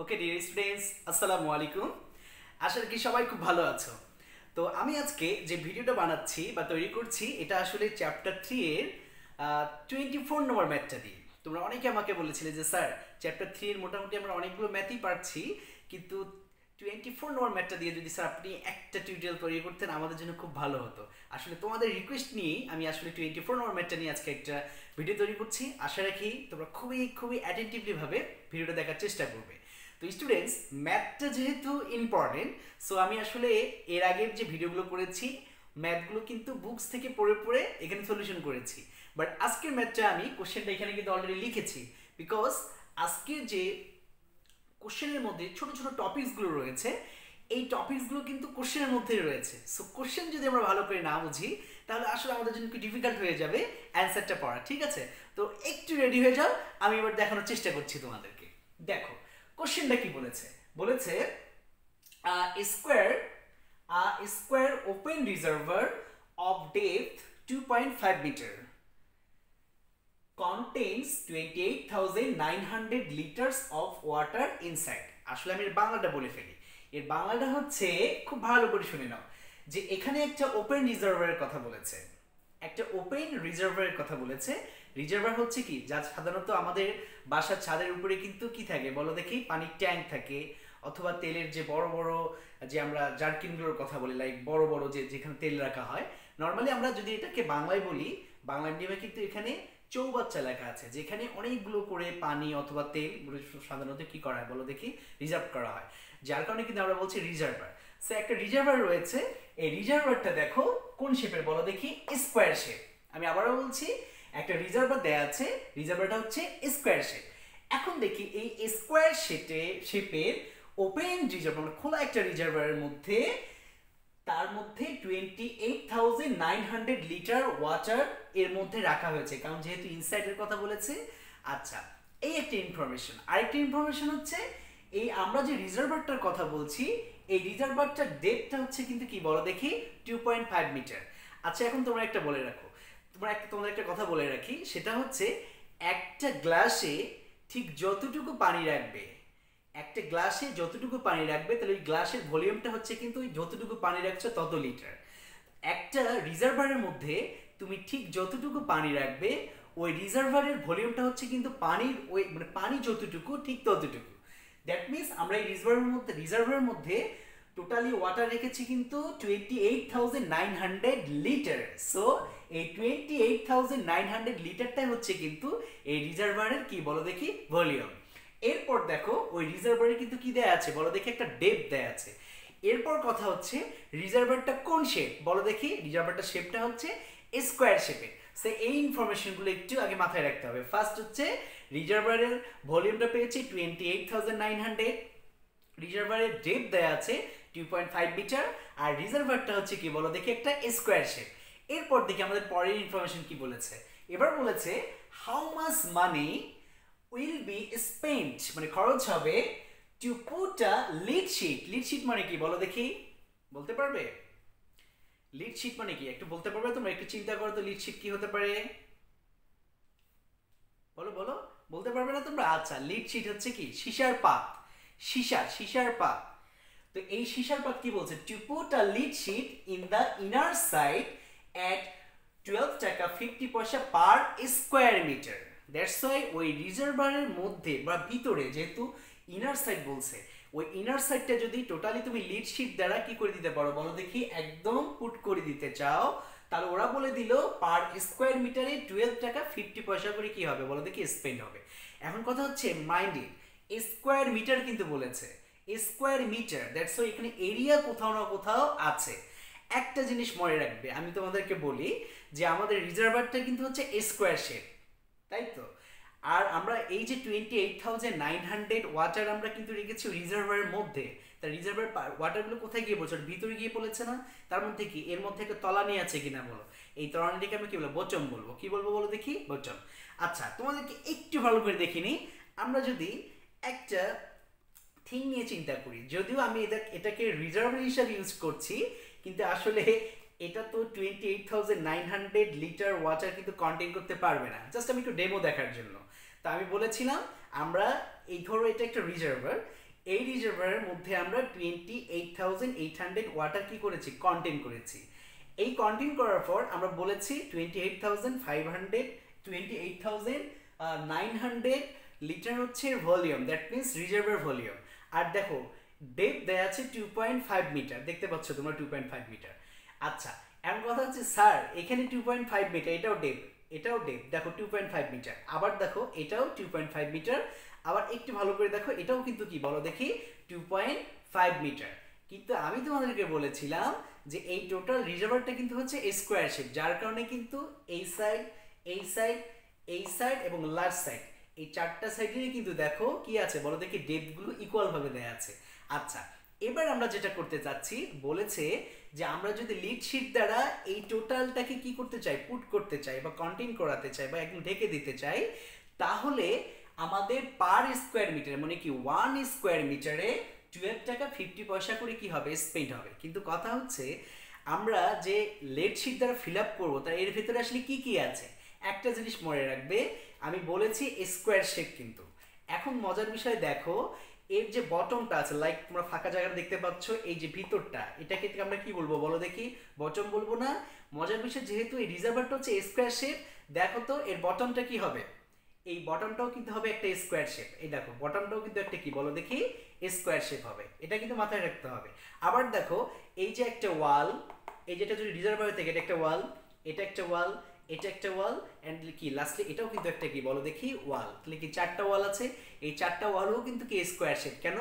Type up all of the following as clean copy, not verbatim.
Okay dear students, আসসালামু আলাইকুম। আশা করি সবাই খুব ভালো আছো। তো আমি আজকে যে ভিডিওটা বানাচ্ছি বা তৈরি করছি এটা আসলে চ্যাপ্টার 3 এর 24 নম্বর ম্যাথটা দিয়ে। তোমরা অনেকে আমাকে বলেছিলে যে স্যার চ্যাপ্টার 3 এর মোটামুটি আমরা অনেকগুলো ম্যাথই পারছি, কিন্তু 24 নম্বর ম্যাথটা দিয়ে যদি স্যার আপনি একটা টিউটোরিয়াল তৈরি করতেন আমাদের জন্য খুব ভালো হতো। আসলে তোমাদের রিকোয়েস্ট নিয়েই আমি আসলে 24 নম্বর ম্যাথটা নিয়ে আজকে একটা ভিডিও তৈরি করছি। আশা রাখি তোমরা খুবই খুবই অ্যাটেন্টিভলি ভাবে ভিডিওটা দেখার চেষ্টা করবে। তো স্টুডেন্টস, ম্যাথটা যেহেতু ইম্পর্টেন্ট, সো আমি আসলে এর আগের যে ভিডিওগুলো করেছি ম্যাথগুলো কিন্তু বুকস থেকে পড়ে পড়ে এখানে সলিউশন করেছি। বাট আজকের ম্যাথটা আমি কোশ্চেনটা এখানে কিন্তু অলরেডি লিখেছি, বিকজ আজকের যে কোশ্চেনের মধ্যে ছোট ছোট টপিকসগুলো রয়েছে এই টপিকসগুলো কিন্তু কোশ্চেনের মধ্যেই রয়েছে। সো কোশ্চেন যদি আমরা ভালো করে না বুঝি তাহলে আসলে আমাদের জন্য একটু ডিফিকাল্ট হয়ে যাবে অ্যান্সারটা পড়া। ঠিক আছে, তো একটু রেডি হয়ে যাও, আমি এবার দেখানোর চেষ্টা করছি তোমাদেরকে। দেখো কোশ্চেনটা কি বলেছে। বলেছে square open reservoir of depth 2.5 metre contains 28,900 liters of water inside। আসলে আমি এর বাংলাটা বলে ফেলি। এর বাংলাটা হচ্ছে, খুব ভালো করে শুনে নাও, যে এখানে একটা ওপেন রিজার্ভারের কথা বলেছে। একটা ওপেন রিজার্ভারের কথা বলেছে। রিজার্ভার হচ্ছে কি, যা সাধারণত আমাদের বাসার ছাদের উপরে কিন্তু কি থাকে বলো দেখি, পানির ট্যাঙ্ক থাকে, অথবা তেলের যে বড় বড় যে আমরা জার্কিনগুলোর কথা বলি, লাইক বড় বড় যে যেখানে তেল রাখা হয়। নর্মালি আমরা যদি এটাকে বাংলায় বলি, বাংলা মিডিয়ামে কিন্তু এখানে চৌবাচ্চা লেখা আছে, যেখানে অনেকগুলো করে পানি অথবা তেল সাধারণত কি করা হয় বলো দেখি, রিজার্ভ করা হয়, যার কারণে কিন্তু আমরা বলছি রিজার্ভার। সো একটা রিজার্ভার রয়েছে, এই রিজার্ভারটা দেখো কোন শেপের বলো দেখি, স্কোয়ার শেপ। আমি আবারও বলছি, একটা রিজার্ভার দেয়া আছে, রিজার্ভারটা হচ্ছে স্কোয়ার শেপ। এখন দেখি এই স্কোয়ার শেপের ওপেন রিজার্ভার মানে খোলা একটা রিজার্ভারের মধ্যে, তার মধ্যে 28,900 লিটার ওয়াটার এর মধ্যে রাখা হয়েছে, কারণ যেহেতু ইনসাইডের কথা বলেছে। আচ্ছা, এই একটা ইনফরমেশন। আরেকটা ইনফরমেশন হচ্ছে, এই আমরা যে রিজার্ভারটার কথা বলছি এই রিজার্ভারটার ডেপথটা হচ্ছে কিন্তু কি বলো দেখি, 2.5 মিটার। আচ্ছা, এখন তোমরা একটা বলে রাখো, তোমাদের একটা কথা বলে রাখি, সেটা হচ্ছে একটা গ্লাসে ঠিক যতটুকু পানি রাখবে, একটা গ্লাসে যতটুকু পানি রাখবে, তাহলে ওই গ্লাসের ভলিউমটা হচ্ছে কিন্তু ওই যতটুকু পানি রাখছো তত লিটার। একটা রিজার্ভারের মধ্যে তুমি ঠিক যতটুকু পানি রাখবে ওই রিজার্ভারের ভলিউমটা হচ্ছে কিন্তু পানির ওই মানে পানি যতটুকু ঠিক ততটুকু। দ্যাট মিনস আমরা এই রিজার্ভারের মধ্যে টোটালি ওয়াটার রেখেছি কিন্তু 28,900 লিটার। সো এই 28,900 লিটারটাই হচ্ছে কিন্তু এই রিজার্ভারের কি বলো দেখি, ভলিউম। এরপর দেখো ওই রিজার্ভারে কিন্তু কি দেয়া আছে বলো দেখি, একটা ডেপথ দেয়া আছে। এরপর কথা হচ্ছে রিজার্ভারটা কোন শেপ বলো দেখি, রিজার্ভারটা শেপটা হচ্ছে স্কোয়ার শেপের। সো এই ইনফরমেশনগুলো একটু আগে মাথায় রাখতে হবে। ফার্স্ট হচ্ছে রিজার্ভারের ভলিউমটা পেয়েছি 28,900, রিজার্ভারের ডেপথ দেয়া আছে 2.5 মিটার, আর রিজার্ভারটা হচ্ছে কি বলো দেখি, একটা স্কোয়ার শেপ। এরপর দেখি আমাদের পরের ইনফরমেশন কি বলেছে। এবার বলেছে how much money will be spent, মানে খরচ হবে, to put a lead sheet. Lead sheet মানে কি বলো দেখি, বলতে পারবে? লিড শিট মানে কি একটু বলতে পারবে তোমরা? একটু চিন্তা করো তো, লিড শিট কি হতে পারে, বলো বলো, বলতে পারবে না তোমরা? আচ্ছা, লিড শিট হচ্ছে কি, সীসার পাত, সীসার পাত। তো এই সীসার পাত কি বলছে, to put a lead sheet in the inner side at 12 টাকা 50 পয়সা per square metre. That's why ওই রিজার্ভারের মধ্যে বা ভিতরে, যেহেতু ইনার সাইড বলছে, ওই ইনার সাইডটা যদি টোটালি তুমি লিড শিট দ্বারা কি করে দিতে পারো বলো দেখি, একদম পুট করে দিতে চাও, তাহলে ওরা বলে দিল পার স্কোয়ার মিটারে 12 টাকা 50 পয়সা করে কি হবে বলো দেখি, স্পেন্ড হবে। এখন কথা হচ্ছে মাইন্ডে স্কোয়ার মিটার কিন্তু বলেছে, স্কোয়ার মিটার, দ্যাটস ওয়াই এখানে এরিয়া কোথাও না কোথাও আছে। একটা জিনিস মনে রাখবে, আমি তোমাদেরকে বলি যে আমাদের রিজার্ভারটা কিন্তু হচ্ছে স্কোয়ার শেপ, তাই তো? আর আমরা এই যে 28,900 ওয়াটার আমরা কিন্তু রেখেছি রিজার্ভারের মধ্যে, তা রিজার্ভার ওয়াটারগুলো কোথায় গিয়ে পড়ছে, ভিতরে গিয়ে পড়েছে না? তার মধ্যে কি এর মধ্যে একটা তলানি আছে কিনা বলো, এই তলানিটাকে আমি কি বলবো, বটম বলবো। কি বলবো বলো দেখি, বটম। আচ্ছা, তোমাদেরকে একটু ভালো করে দেখিনি, আমরা যদি একটা থিং নিয়ে চিন্তা করি, যদিও আমি এটাকে রিজার্ভার হিসাবে ইউজ করছি, কিন্তু আসলে এটা তো 28,900 লিটার ওয়াটার কিন্তু কন্টেইন করতে পারবে না। জাস্ট আমি একটু ডেমো দেখার জন্য। তো আমি বলেছিলাম আমরা এই ধরো এটা একটা রিজার্ভার, এই রিজার্ভারের মধ্যে আমরা 28,800 ওয়াটার কি করেছি, কন্টেন করেছি। এই কন্টেন করার পর আমরা বলেছি 28,900 লিটার হচ্ছে volume, that means reservoir volume. আর দেখো ডেপথ দেয়া আছে 2.5 মিটার, দেখতে পাচ্ছ তোমরা 2.5 মিটার। আচ্ছা, এমন কথা হচ্ছে স্যার এখানে 2.5 মিটার, এটাও ডেপথ, এটাও ডেপথ, দেখো 2.5 মিটার, আবার দেখো এটাও 2.5 মিটার, আবার একটু ভালো করে দেখো এটাও কিন্তু কি বলো দেখি 2.5 মিটার। কিন্তু আমি তোমাদেরকে বলেছিলাম যে এই টোটাল রিজার্ভারটা কিন্তু হচ্ছে স্কোয়ার শেপ, যার কারণে কিন্তু এই সাইড, এই সাইড, এই সাইড এবং লাস্ট সাইড, এই চারটা সাইডেরই কিন্তু দেখো কি আছে বলো দেখি ডেপথগুলো ইকুয়াল ভাবে দেয়া আছে। আচ্ছা, এবার আমরা যেটা করতে চাচ্ছি, বলেছে যে আমরা যদি লিড শিট দ্বারা এই টোটালটাকে কি করতে চাই, পুট করতে চাই বা কন্টেইন করাতে চাই বা একদম ঢেকে দিতে চাই, তাহলে আমাদের পার স্কোয়ার মিটার মানে কি 1 স্কোয়ার মিটারে 12 টাকা 50 পয়সা করে কি হবে, স্পেন্ড হবে। কিন্তু কথা হচ্ছে আমরা যে লেট শিট দ্বারা ফিল আপ করবো তার এর ভিতরে আসলে কি কি আছে, একটা জিনিস মনে রাখবে, আমি বলেছি স্কোয়ার শেপ। কিন্তু এখন মজার বিষয় দেখো, এর যে বটমটা আছে, লাইক তোমরা ফাঁকা জায়গা দেখতে পাচ্ছ, এই যে ভিতরটা, এটাকে আমরা কি বলবো বলো দেখি, বটম বলবো না? মজার বিষয় যেহেতু এই রিজার্ভারটা হচ্ছে স্কোয়ার শেপ, দেখো তো এর বটমটা কি হবে, এই বটমটাও কিন্তু হবে একটা স্কোয়ার শেপ। এই দেখো বটমটাও কিন্তু একটা কি বলো দেখি স্কোয়ার শেপ হবে, এটা কিন্তু মাথায় রাখতে হবে। আবার দেখো এই যে একটা ওয়াল, এই যেটা যদি রিজার্ভার থেকে এটা একটা ওয়াল, এটা একটা ওয়াল, এটা একটা ওয়াল, এন্ড কি লাস্টলি এটাও কিন্তু একটা কি বলো দেখি ওয়াল। তাহলে কি চারটা ওয়াল আছে, এই চারটা ওয়ালও কিন্তু কি স্কোয়ার শেপ। কেন?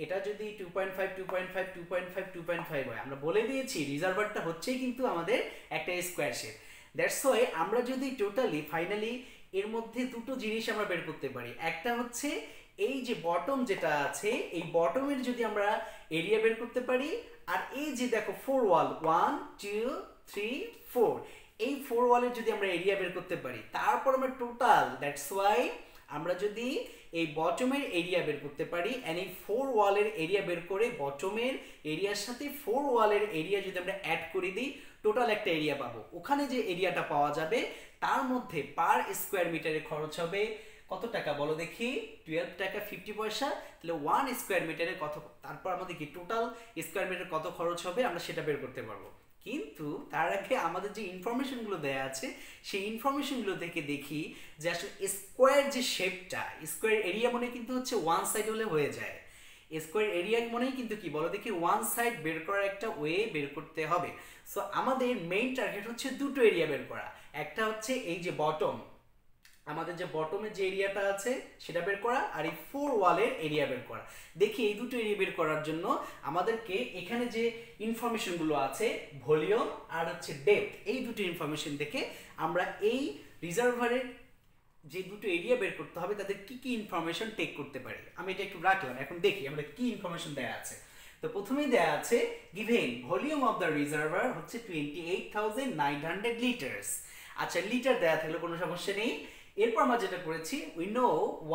এটা যদি 2.5 2.5 2.5 2.5 হয়, আমরা বলে দিয়েছি রিজার্ভারটা হচ্ছেই কিন্তু আমাদের একটা স্কোয়ার শেপ। দ্যাটস ওয়াই আমরা যদি টোটালি ফাইনালি এর মধ্যে দুটো জিনিস আমরা বের করতে পারি, একটা হচ্ছে এই যে বটম যেটা আছে, এই বটমের যদি আমরা এরিয়া বের করতে পারি, আর এই যে দেখো 4 ওয়াল 1 2 3 4, এই 4 ওয়ালের যদি আমরা এরিয়া বের করতে পারি, তারপর আমরা টোটাল, দ্যাটস ওয়াই আমরা যদি এই বটমের এরিয়া বের করতে পারি এন্ড এই 4 ওয়ালের এরিয়া বের করে বটমের এরিয়ার সাথে 4 ওয়ালের এরিয়া যদি আমরা অ্যাড করে দিই, টোটাল একটা এরিয়া পাবো। ওখানে যে এরিয়াটা পাওয়া যাবে তার মধ্যে পার স্কোয়ার মিটারে খরচ হবে কত টাকা বলো দেখি, 12 টাকা 50 পয়সা। তাহলে 1 স্কোয়ার মিটারে কত, তারপর আমাদের কি টোটাল স্কোয়ার মিটার কত খরচ হবে আমরা সেটা বের করতে পারবো। কিন্তু তার আগে আমাদের যে ইনফরমেশনগুলো দেয়া আছে সেই ইনফরমেশনগুলো থেকে দেখি যে আসলে স্কোয়ার যে শেপটা, স্কোয়ার এরিয়া মনে কিন্তু হচ্ছে ওয়ান সাইড হলে হয়ে যায়। স্কোয়ার এরিয়া মনেই কিন্তু কি বলো দেখি ওয়ান সাইড বের করার একটা ওয়ে বের করতে হবে। সো আমাদের মেইন টার্গেট হচ্ছে দুটো এরিয়া বের করা, একটা হচ্ছে এই যে বটম, আমাদের যে বটমের যে এরিয়াটা আছে সেটা বের করা, আর এই 4 ওয়ালের এরিয়া বের করা। দেখি এই দুটো এরিয়া বের করার জন্য আমাদেরকে এখানে যে ইনফরমেশনগুলো আছে ভলিউম আর হচ্ছে ডেপথ, এই দুটো ইনফরমেশন দেখে আমরা এই রিজার্ভারের যে দুটো এরিয়া বের করতে হবে তাদের কি কি ইনফরমেশন টেক করতে পারি। আমি এটা একটু রাখলাম, এখন দেখি আমরা কি ইনফরমেশন দেয়া আছে। তো প্রথমেই দেয়া আছে given volume of the reservoir হচ্ছে 28,900 লিটার্স। আচ্ছা, লিটার দেয়া থাকলে কোনো সমস্যা নেই। এরপর আমরা যেটা করেছি, we know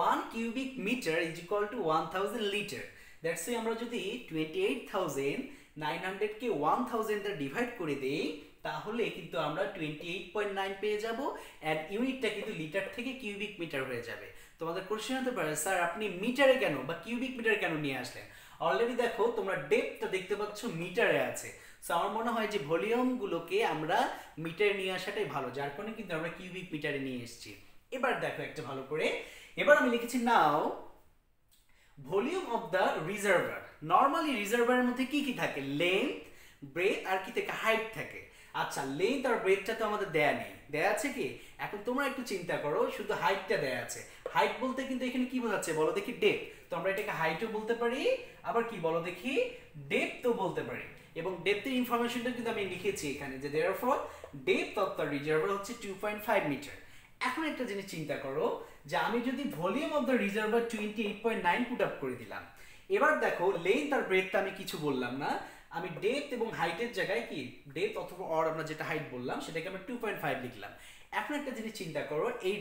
1 cubic metre is equal to 1000 litre. That's why আমরা যদি 28,900 কে 1000 দ্বারা ডিভাইড করে দেই তাহলে কিন্তু আমরা 28.9 পেয়ে যাব, এন্ড ইউনিটটা কিন্তু লিটার থেকে কিউবিক মিটার হয়ে যাবে। তোমাদের কোশ্চেন হতে পারে স্যার আপনি মিটারে কেন বা কিউবিক মিটার কেন নিয়ে আসলেন? অলরেডি দেখো তোমরা ডেপথটা দেখতে পাচ্ছ মিটারে আছে, সো আমার মনে হয় যে ভলিউমগুলোকে আমরা মিটারে নিয়ে আসাটাই ভালো, যার কারণে কিন্তু আমরা কিউবিক মিটারে নিয়ে এসেছি। এবার দেখো একটা ভালো করে, এবার আমি লিখেছি now volume of the reservoir. Normally রিজার্ভারের মধ্যে কি কি থাকে, লেন্থ, ব্রেথ আর কি থাকে, হাইট থাকে। আচ্ছা, লেন্থ আর ব্রেথটা তো আমাদের দেয়া নেই, দেয়া আছে কি? এখন তোমরা একটু চিন্তা করো, শুধু হাইটটা দেয়া আছে। হাইট বলতে কিন্তু এখানে কি বোঝাচ্ছে বলো দেখি, ডেপথ। তো আমরা এটাকে হাইটও বলতে পারি, আবার কি বলো দেখি ডেপথও বলতে পারি। এবং ডেপথের ইনফরমেশনটা কিন্তু আমি লিখেছি এখানে যে therefore depth of the reservoir হচ্ছে 2.5 মিটার। এখন একটা জিনিস চিন্তা করো যে আমি যদি volume of the reservoir 28.9 put up করে দিলাম, এবার দেখো লেন্থ আর ব্রেথটা আমি কিছু বললাম না, আমি ডেপথ এবং হাইটের জায়গায় কি ডেপথ অথবা অর আমরা যেটা হাইট বললাম সেটাকে আমরা 2.5 লিখলাম। এখন একটা জিনিস চিন্তা করো, এই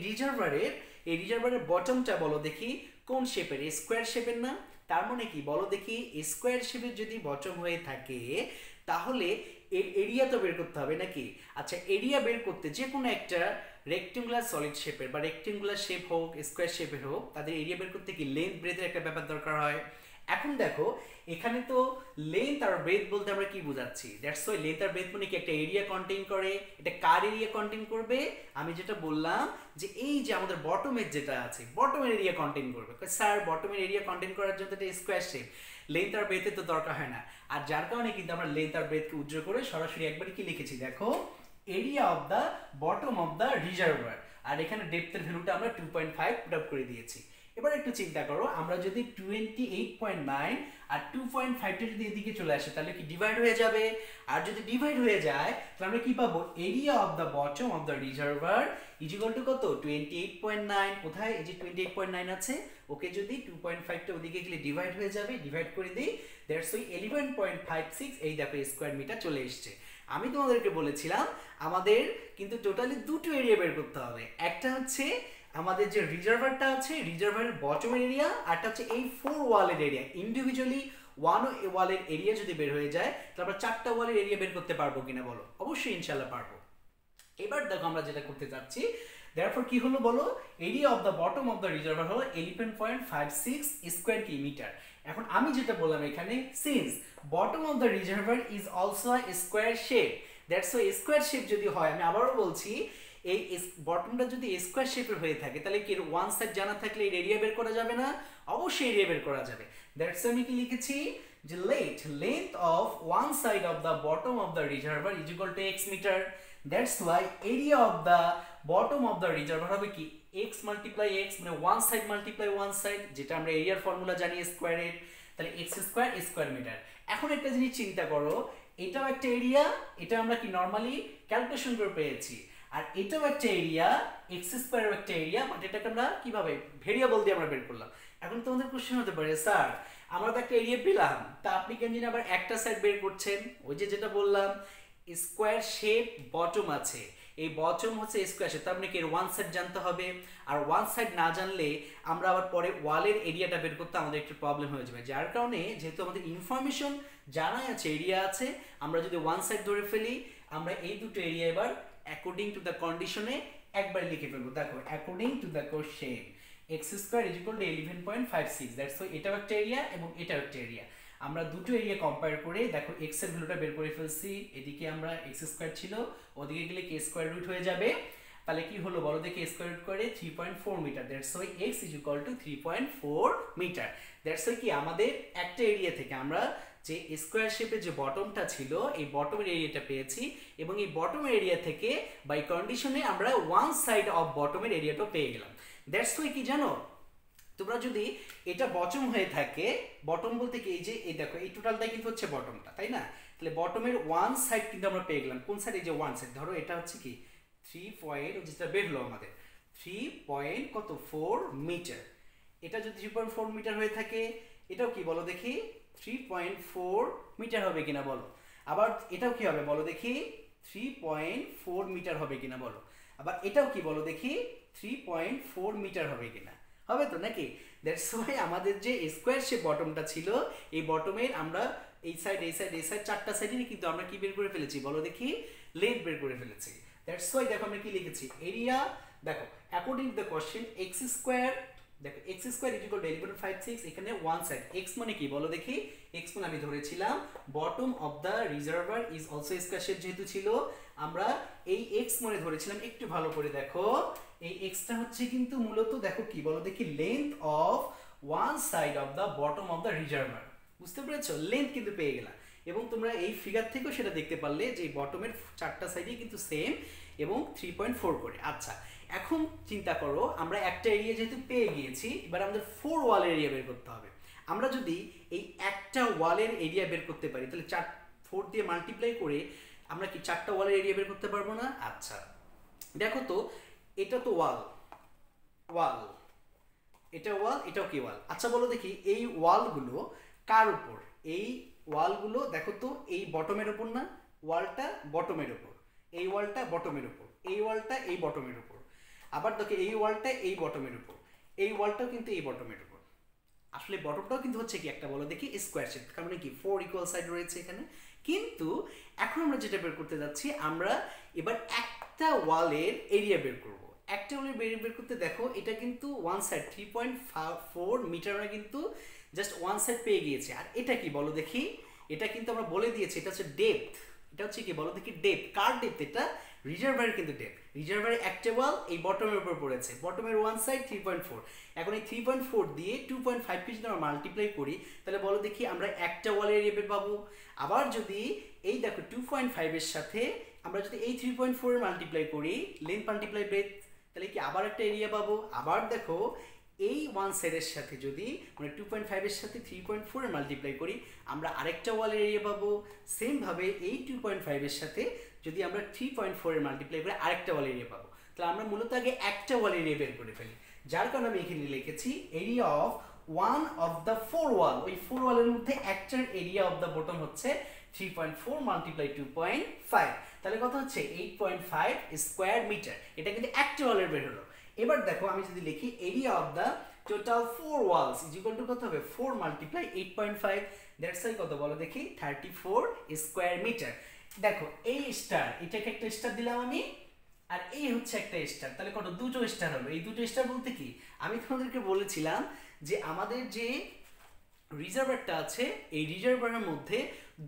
রিজার্ভারের বটমটা বলো দেখি কোন শেপের, স্কোয়ার শেপের না? তার মানে কি বলো দেখি, স্কোয়ার শেপের যদি বটম হয়ে থাকে তাহলে এর এরিয়া তো বের করতে হবে নাকি? আচ্ছা, এরিয়া বের করতে যে কোনো একটা রেক্টেঙ্গুলার সলিড শেপের বা রেক্টেঙ্গুলার শেপ হোক স্কোয়ার শেপের হোক, তাদের এরিয়া বের করতে কি লেন্থ ব্রেথের একটা ব্যাপার দরকার হয়। এখন দেখো এখানে তো লেন্থ আর ব্রেথ বলতে আমরা কি বোঝাচ্ছি, দ্যাটস ওয়াই লেন্থ আর ব্রেথ মানে কি একটা এরিয়া কন্টেইন করে। এটা কার এরিয়া কন্টেইন করবে, আমি যেটা বললাম যে এই যে আমাদের বটমের যেটা আছে বটমের এরিয়া কন্টেইন করবে। স্যার বটমের এরিয়া কন্টেইন করার জন্য এটা স্কোয়ার শেপ, লেন্থ আর ব্রেথের তো দরকার হয় না। আর যার কারণে কিন্তু আমরা লেন্থ আর ব্রেথকে উজ্জ্বল করে সরাসরি একবারই কি লিখেছি, দেখো area of the bottom of the reservoir, আর এখানে ডেপথের ভ্যালুটা আমরা 2.5 পুট আপ করে দিয়েছি। এবার একটু চিন্তা করো, আমরা যদি 28.9 আর 2.5টা যদি এদিকে চলে আসে তাহলে কি ডিভাইড হয়ে যাবে? আর যদি ডিভাইড হয়ে যায় তাহলে আমরা কি পাবো, area of the bottom of the reservoir is equal to কত, 28.9। কোথায় এই যে 28.9 আছে, ওকে যদি 2.5টা ওদিকে গেলে ডিভাইড হয়ে যাবে, ডিভাইড করে দিই, দ্যাটস ওই 11.56, এই দেখো স্কয়ার মিটার চলে এসেছে। আমি তোমাদেরকে বলেছিলাম আমাদের কিন্তু টোটালি দুটো এরিয়া বের করতে হবে, একটা হচ্ছে আমাদের যে রিজার্ভারটা আছে রিজার্ভারের বটমের এরিয়া, আরটা হচ্ছে এই 4 ওয়ালের এরিয়া। ইন্ডিভিজুয়ালি ওয়ান ওয়ালের এরিয়া যদি বের হয়ে যায় তাহলে আমরা 4টা ওয়ালের এরিয়া বের করতে পারবো কিনা বলো? অবশ্যই ইনশাআল্লাহ পারবো। এবার দেখো আমরা যেটা করতে যাচ্ছি, therefore কি হলো বলো, area of the bottom of the reservoir হলো 11.56 স্কয়ার কিলোমিটার। এখন আমি যেটা বললাম এখানে, since bottom of the reservoir is also a square shape, that's why square shape যদি হয়, আমি আবারও বলছি এই বটমটা যদি স্কয়ার শেপের হয়ে থাকে তাহলে কি ওয়ান সাইড জানা থাকলে এর এরিয়া বের করা যাবে না? অবশ্যই এরিয়া বের করা যাবে। দ্যাটস আমি কি লিখেছি যে length of one side of the bottom of the reservoir is equal to x metre. That's why area of the bottom of the reservoir হবে কি x মাল্টিপ্লাই x, মানে one side multiply one side, যেটা আমরা এরিয়ার formula জানি স্কয়ারের, তাহলে x square square metre. এখন একটা জিনিস চিন্তা করো, এটাও একটা এরিয়া, এটা আমরা কি নরমালি ক্যালকুলেশন করে পেয়েছি, আর এটাও একটা এরিয়া, এক্স স্কয়ারও একটা এরিয়া, বাট এটাকে আমরা কিভাবে ভেরিয়েবল দিয়ে আমরা বের করলাম। এখন তোমাদের কোশ্চেন হতে পারে, স্যার আমরা তো একটা এরিয়া পেলাম, তা আপনি কেন জানি আবার একটা সাইড বের করছেন? ওই যে যেটা বললাম স্কয়ার শেপ বটম আছে, এই বটম হচ্ছে স্কয়ার শেপ, তার মানে কি এর ওয়ান সাইড জানতে হবে, আর ওয়ান সাইড না জানলে আমরা আবার পরে ওয়ালের এরিয়াটা বের করতে আমাদের একটু প্রবলেম হয়ে যাবে। যার কারণে যেহেতু আমাদের ইনফরমেশন জানাই আছে এরিয়া আছে, আমরা যদি ওয়ান সাইড ধরে ফেলি আমরা এই দুটো এরিয়া এবার অ্যাকর্ডিং টু দ্য কন্ডিশনে একবার লিখে ফেলবো। দেখো according to the question x square is equal two 11.56, that's why এটাও একটা এরিয়া এবং এটাও একটা এরিয়া। আমরা দুটো এরিয়া কম্পেয়ার করে দেখো x এর ভ্যালুটা বের করে ফেলছি, এদিকে আমরা x স্কয়ার ছিল, ওদিকে গেলে k স্কয়ার রুট হয়ে যাবে, তাহলে কি হলো বলো দেখি, স্কয়ার রুট করে 3.4 metre, that's why x is equal to 3.4 metre. That's why কি আমাদের একটা এরিয়া থেকে আমরা যে স্কয়ার শেপের যে বটমটা ছিল এই বটমের এরিয়াটা পেয়েছি, এবং এই বটমের এরিয়া থেকে বাই কন্ডিশনে আমরা ওয়ান সাইড অফ বটমের এরিয়াটা পেয়ে গেলাম। দ্যাটস ওয়াই কি জানো, তোমরা যদি এটা বটম হয়ে থাকে, বটম বলতে কি এই যে এই দেখো এই টোটালটাই কিন্তু হচ্ছে বটমটা, তাই না? তাহলে বটমের ওয়ান সাইড কিন্তু আমরা পেয়ে গেলাম। কোন সাইড? এই যে ওয়ান সাইড, ধরো এটা হচ্ছে কি 3 যেটা বেরলো আমাদের 3.4 মিটার। এটা যদি 3.4 মিটার হয়ে থাকে, এটাও কি বলো দেখি 3.4 মিটার হবে কিনা বলো। আবার এটাও কি হবে বলো দেখি 3.4 মিটার হবে কিনা বলো। আবার এটাও কি বলো দেখি 3.4 মিটার হবে কিনা, হবে তো নাকি? দ্যাটস ওয়াই আমাদের যে স্কয়ার শেপ বটমটা ছিল এই বটমের আমরা এই সাইড এই সাইড এই সাইড চারটা সাইডেরই কিন্তু আমরা কি বের করে ফেলেছি বলো দেখি, লেন্থ বের করে ফেলেছি। দ্যাটস ওয়াই দেখো আমরা কি লিখেছি, এরিয়া দেখো according to the question x square, দেখো x square is equal two 11.56, এখানে ওয়ান সাইড x মানে কি বলো দেখি, x মানে আমি ধরেছিলাম bottom of the reservoir is also square shape, যেহেতু ছিল আমরা এই x মানে ধরেছিলাম। একটু ভালো করে দেখো এই x টা হচ্ছে কিন্তু মূলত দেখো কি বলো দেখি length of one side of the bottom of the reservoir, বুঝতে পেরেছো? লেন্থ কিন্তু পেয়ে গেলাম, এবং তোমরা এই ফিগার থেকেও সেটা দেখতে পারলে যে বটমের চারটা সাইডই কিন্তু সেম এবং 3.4 করে। আচ্ছা এখন চিন্তা করো, আমরা একটা এরিয়া যেহেতু পেয়ে গিয়েছি, এবার আমাদের 4 ওয়ালের এরিয়া বের করতে হবে। আমরা যদি এই একটা ওয়ালের এরিয়া বের করতে পারি তাহলে 4 দিয়ে মাল্টিপ্লাই করে আমরা কি 4টা ওয়ালের এরিয়া বের করতে পারবো না? আচ্ছা দেখো তো, এটা তো ওয়াল, এটা ওয়াল, এটাও কি ওয়াল। আচ্ছা বলো দেখি এই ওয়ালগুলো কার উপর? এই ওয়ালগুলো দেখো তো এই বটমের উপর না, ওয়ালটা বটমের উপর, এই ওয়ালটা বটমের উপর, এই ওয়ালটা এই বটমের উপর, আবার দেখো এই ওয়ালটা এই বটমের উপর, এই ওয়ালটাও কিন্তু এই বটমের উপর। আসলে বটমটাও কিন্তু হচ্ছে কি একটা বলো দেখি স্কয়ার শেপ, কারণ মানে কি 4 ইকুয়াল সাইড রয়েছে এখানে। কিন্তু এখন আমরা যেটা বের করতে যাচ্ছি, আমরা এবার একটা ওয়ালের এরিয়া বের করব। একটা ওয়ালের এরিয়া বের করতে দেখো এটা কিন্তু ওয়ান সাইড 3.4 মিটার, কিন্তু জাস্ট ওয়ান সাইড পেয়ে গিয়েছে। আর এটা কি বলো দেখি, এটা কিন্তু আমরা বলে দিয়েছি এটা হচ্ছে ডেপথ। এটা হচ্ছে কি বলো দেখি, ডেপথ। কার ডেপথ? এটা রিজার্ভারের কিন্তু ডেপথ। রিজার্ভারের একটা ওয়াল এই বটমের উপর পড়েছে, বটমের ওয়ান সাইড 3.4। এখন এই 3.4 দিয়ে 2.5 কে যদি আমরা মাল্টিপ্লাই করি তাহলে বলো দেখি আমরা একটা ওয়ালের এরিয়া বের পাবো। আবার যদি এই দেখো 2.5 এর সাথে আমরা যদি এই 3.4 এর মাল্টিপ্লাই করি, লেন্থ মাল্টিপ্লাই ব্রেথ, তাহলে কি আবার একটা এরিয়া পাবো। আবার দেখো এই ওয়ান সাইডের সাথে যদি মানে 2.5 এর সাথে 3.4 এর মাল্টিপ্লাই করি আমরা আরেকটা ওয়ালের এরিয়া পাবো। সেম ভাবে এই 2.5 এর সাথে যদি আমরা 3.4 এর মাল্টিপ্লাই করে আরেকটা ওয়ালের এরিয়া পাবো। তাহলে আমরা মূলত আগে একটা ওয়ালের এরিয়া বের করে ফেলি, যার কারণে আমি এখানে লিখেছি area of one of the four wall. ওই ফোর ওয়ালের মধ্যে একটার এরিয়া অফ দ্য বটম হচ্ছে 3.4 মাল্টিপ্লাই 2.5, তাহলে কত হচ্ছে 8.5 স্কোয়ার মিটার। এটা কিন্তু একটা ওয়ালের বের হলো। এবার দেখো আমি যদি লিখি area of the total four Waals is equal to কত হবে 4 মাল্টিপ্লাই 8.5, দ্যাটস আই কত বলো দেখি 34 স্কোয়ার মিটার। দেখো এই স্টার, এটাকে একটা স্টার দিলাম আমি, আর এই হচ্ছে একটা স্টার, তাহলে কত দুটো স্টার হবে। এই দুটো স্টার বলতে কি আমি তোমাদেরকে বলেছিলাম যে আমাদের যে রিজার্ভারটা আছে এই রিজার্ভারের মধ্যে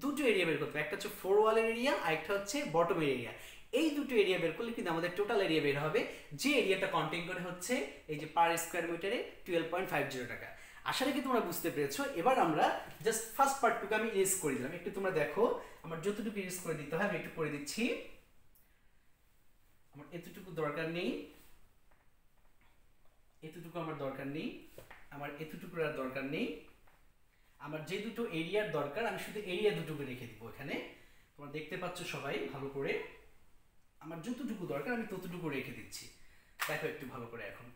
দুটো এরিয়া বের করতে হবে, একটা হচ্ছে ফোর ওয়ালের এরিয়া আর একটা হচ্ছে বটমের এরিয়া। এই দুটো এরিয়া বের করলে কিন্তু আমাদের টোটাল এরিয়া বের হবে, যে এরিয়াটা কন্টেইন করে হচ্ছে এই যে পার স্কোয়ার মিটারে 12.50 টাকা। আশা রাখি তোমরা বুঝতে পেরেছো। এবার আমরা জাস্ট ফার্স্ট পার্টটুকু আমি ইরেজ করে দিলাম, একটু তোমরা দেখো আমার যতটুকু ইরেজ করে দিতে হয় আমি একটু করে দিচ্ছি। আমার এতটুকু দরকার নেই, এতটুকু আমার দরকার নেই, আমার এতটুকুর আর দরকার নেই। আমার যে দুটো এরিয়ার দরকার আমি শুধু এরিয়া দুটোকে রেখে দিব এখানে, তোমরা দেখতে পাচ্ছ সবাই ভালো করে। আমার যতটুকু দরকার আমি ততটুকু রেখে দিচ্ছি, দেখো একটু ভালো করে। এখন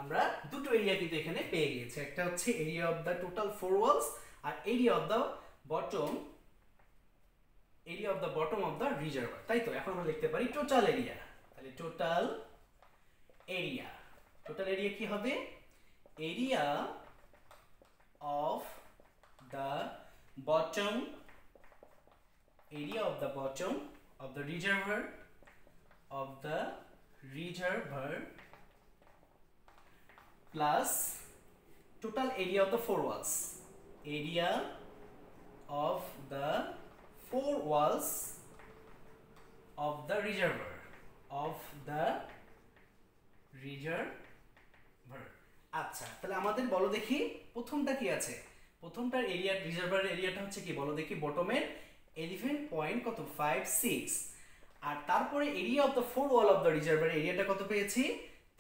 আমরা দুটো এরিয়া কিন্তু এখানে পেয়ে গিয়েছি, একটা হচ্ছে area of the total four walls আর area of the bottom, area of the bottom of the reservoir, তাই তো। এখন আমরা লিখতে পারি টোটাল এরিয়া, তাহলে টোটাল এরিয়া, টোটাল এরিয়া কি হবে area of the bottom, area of the bottom of the reservoir, of the reservoir plus total area of the four walls, area of the four walls of the reservoir, of the reservoir। আচ্ছা তাহলে আমাদের বলো দেখি প্রথমটা কি আছে, প্রথমটার area reservoir এরিয়াটা হচ্ছে কি বলো দেখি বটমের 11 পয়েন্ট কত 56, আর তারপরে area of the four wall of the reservoir এরিয়াটা কত পেয়েছি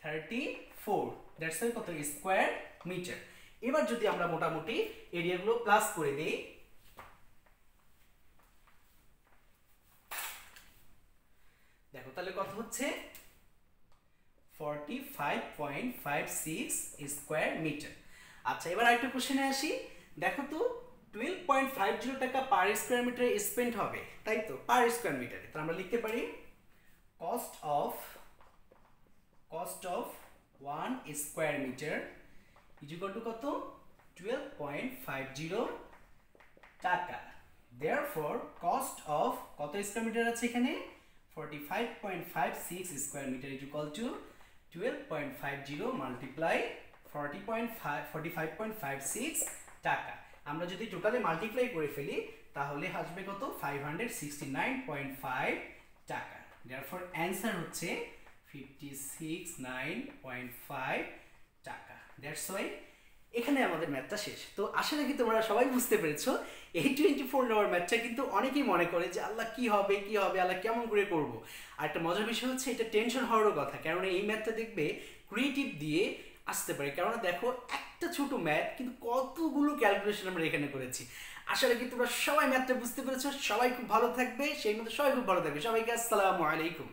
34, দ্যাটস ওয়াই কত স্কোয়ার মিটার। এবার যদি আমরা মোটামুটি এরিয়াগুলো প্লাস করে দেই, দেখো তাহলে কত হচ্ছে 45.56 স্কোয়ার মিটার। আচ্ছা এবার আরেকটা কোশ্চেনে আসি, দেখো তো 12.50 টাকা পার স্কোয়ার মিটারে স্পেন্ড হবে, তাই তো পার স্কোয়ার মিটারে। তো আমরা লিখতে পারি cost of 1 square metre is equal to কত 12.50 টাকা। দেয়ারফর কস্ট অফ কত স্কোয়ার মিটার আছে এখানে 45.56 square metre is equal to 12.50 multiply 45.56 টাকা। আমরা যদি টোটালে মাল্টিপ্লাই করে ফেলি তাহলে আসবে কত 569.5 টাকা। দেয়ারফর অ্যানসার হচ্ছে 569.5 টাকা। দ্যাটস ওয়াই এখানে আমাদের ম্যাথটা শেষ। তো আশা রাখি তোমরা সবাই বুঝতে পেরেছো। এই 24 নম্বর ম্যাথটা কিন্তু অনেকেই মনে করে যে আল্লাহ কি হবে আল্লাহ কেমন করে করব। আর একটা মজার বিষয় হচ্ছে এটা টেনশন হওয়ারও কথা, কারণ এই ম্যাথটা দেখবে ক্রিয়েটিভ দিয়ে আসতে পারে। কারণ দেখো একটা ছোট ম্যাথ কিন্তু কতগুলো ক্যালকুলেশন আমরা এখানে করেছি। আশা রাখি তোমরা সবাই ম্যাথটা বুঝতে পেরেছো। সবাই খুব ভালো থাকবে, সেই মতো সবাই খুব ভালো থাকবে। সবাইকে আসসালামু আলাইকুম।